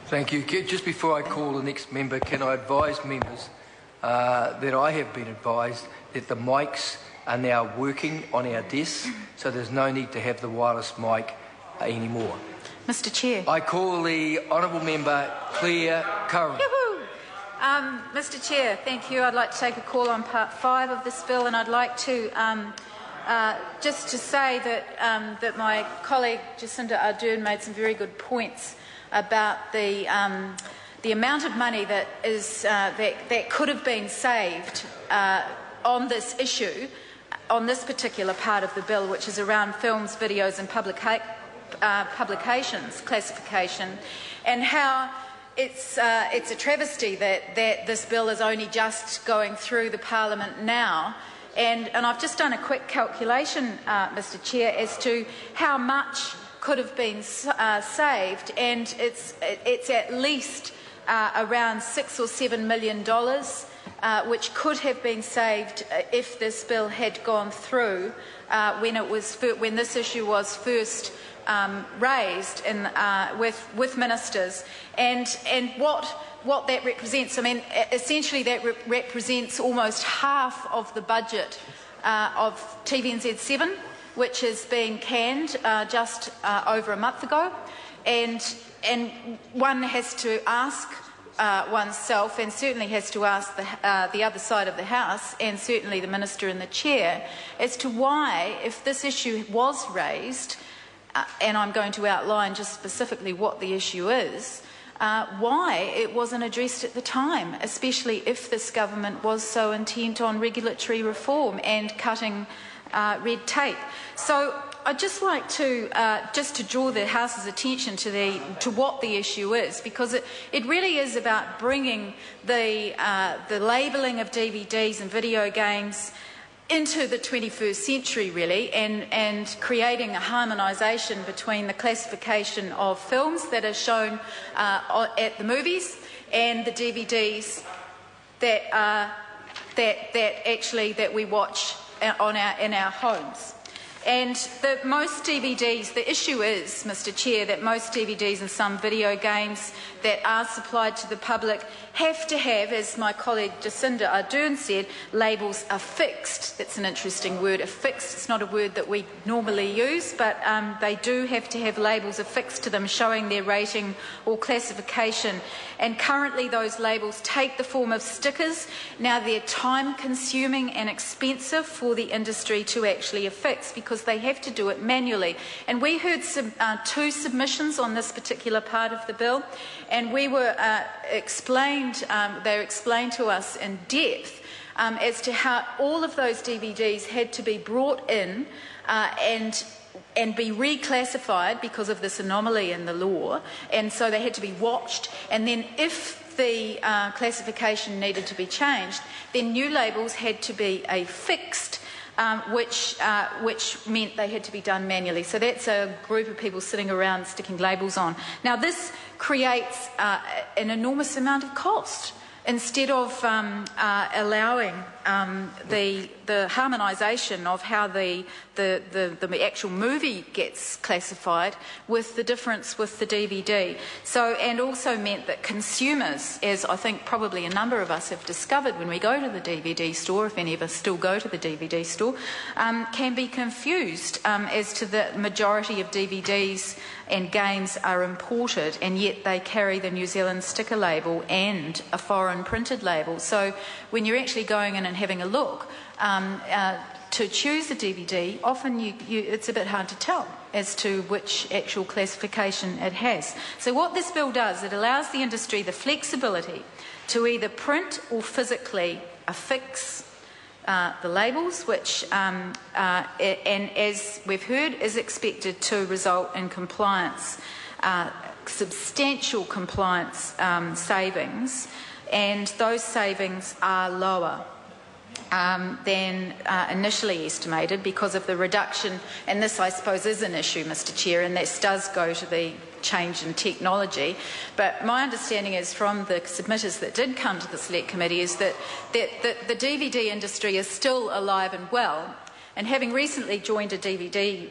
Thank you. Just before I call the next member, can I advise members that I have been advised that the mics are now working on our desks, so there's no need to have the wireless mic anymore. Mr. Chair. I call the honourable member Claire Curran. Mr. Chair, thank you. I'd like to take a call on Part 5 of this bill, and I'd like to just to say that that my colleague Jacinda Ardern made some very good points about the amount of money that is that could have been saved on this issue, on this particular part of the bill, which is around films, videos and publications classification, and how it's a travesty that this bill is only just going through the Parliament now. And I've just done a quick calculation, Mr. Chair, as to how much could have been saved, and it's at least around $6 or $7 million, which could have been saved if this bill had gone through when this issue was first raised with ministers, and what that represents. I mean, essentially that represents almost half of the budget of TVNZ7, which has been canned just over a month ago, and one has to ask oneself, and certainly has to ask the other side of the House, and certainly the Minister and the Chair, as to why, if this issue was raised, and I'm going to outline just specifically what the issue is, why it wasn't addressed at the time, especially if this government was so intent on regulatory reform and cutting red tape. So I'd just like to draw the House's attention to what the issue is, because it really is about bringing the labelling of DVDs and video games into the 21st century, really, and creating a harmonisation between the classification of films that are shown at the movies and the DVDs that we watch in our homes. And most DVDs, the issue is, Mr. Chair, that most DVDs and some video games that are supplied to the public have to have, as my colleague Jacinda Ardern said, labels affixed. That's an interesting word, affixed. It's not a word that we normally use, but they do have to have labels affixed to them showing their rating or classification. And currently those labels take the form of stickers. Now they're time-consuming and expensive for the industry to actually affix, because they have to do it manually. And we heard two submissions on this particular part of the bill, and we were they were explained to us in depth as to how all of those DVDs had to be brought in and be reclassified because of this anomaly in the law, and so they had to be watched, and then if the classification needed to be changed, then new labels had to be affixed, which meant they had to be done manually. So that's a group of people sitting around sticking labels on. Now this creates an enormous amount of cost. Instead of allowing the harmonisation of how the actual movie gets classified with the difference with the DVD. So, and also meant that consumers, as I think probably a number of us have discovered when we go to the DVD store, if any of us still go to the DVD store, can be confused as to the majority of DVDs and games are imported, and yet they carry the New Zealand sticker label and a foreign printed label. So when you're actually going in and having a look to choose a DVD, often it's a bit hard to tell as to which actual classification it has. So what this bill does, it allows the industry the flexibility to either print or physically affix the labels, which, and as we've heard, is expected to result in compliance, substantial compliance savings, and those savings are lower than initially estimated because of the reduction, and this I suppose is an issue, Mr. Chair, and this does go to the change in technology. But my understanding is from the submitters that did come to the Select Committee is that the DVD industry is still alive and well, and having recently joined a DVD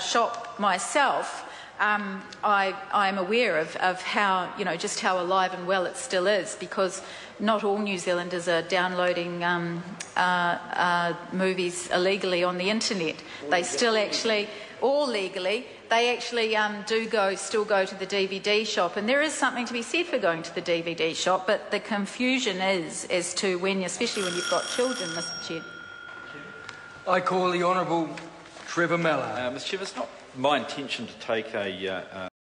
shop myself, I am aware of how, just how alive and well it still is, because not all New Zealanders are downloading movies illegally on the internet. They still actually, or legally, they actually still go to the DVD shop, and there is something to be said for going to the DVD shop, but the confusion is as to when, especially when you've got children, Mr Chair. I call the Honourable Trevor Mallard. Mr Chair, it's not my intention to take a